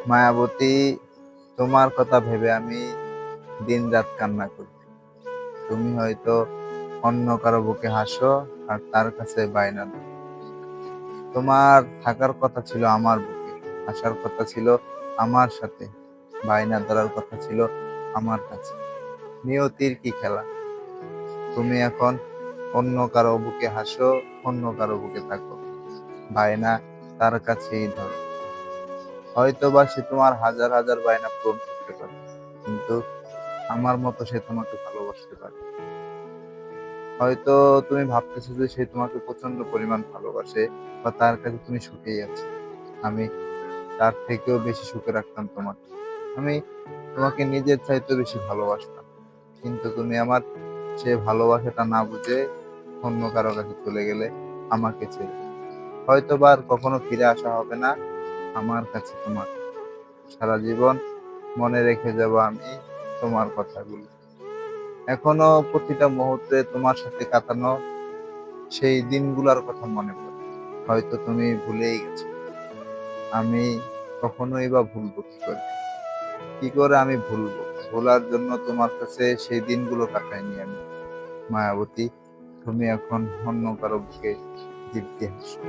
মায়াবতী, তোমার কথা ভেবে আমি দিনরাত কান্না করি। তুমি হয়তো অন্য কারো বুকে হাসো আর তার কাছে বায়না দাও। তোমার থাকার কথা ছিল আমার বুকে, আসার কথা ছিল আমার সাথে, বায়না ধরার কথা ছিল আমার কাছে। নিয়তির কি খেলা! তুমি এখন অন্য কারো বুকে হাসো, অন্য কারো বুকে থাকো, বায়না তার কাছেই ধরো। হয়তো বা সে তোমার হাজার হাজার বায়না পূরণ করতে পারে, কিন্তু আমার মতো সে তোমাকে ভালোবাসতে পারে। হয়তো তুমি ভাবতেছো যে সে তোমাকে প্রচন্ড পরিমাণ ভালোবাসে বা তার কাছে তুমি সুখেই আছো। আমি তার থেকেও বেশি সুখে রাখতাম তোমাকে। আমি তোমাকে নিজের চাইতেও বেশি ভালোবাসতাম, কিন্তু তুমি আমার সে ভালোবাসাটা না বুঝে অন্য কারো কাছে চলে গেলে, আমাকে ছেড়ে। হয়তো বা আর কখনো ফিরে আসা হবে না আমার কাছে তোমার। সারা জীবন মনে রেখে যাব আমি তোমার কথাগুলো। এখনো প্রতিটা মুহূর্তে তোমার সাথে কাটানো সেই দিনগুলোর কথা মনে পড়ে। হয়তো তুমি ভুলেই গেছো, আমি কখনোই বা ভুলবো কি করে? কি করে আমি ভুলবো? ভোলার জন্য তোমার কাছে সেই দিনগুলো কাটাইনি আমি। মায়াবতী, তুমি এখন অন্য কারো বুকে দিব্যি হাসো।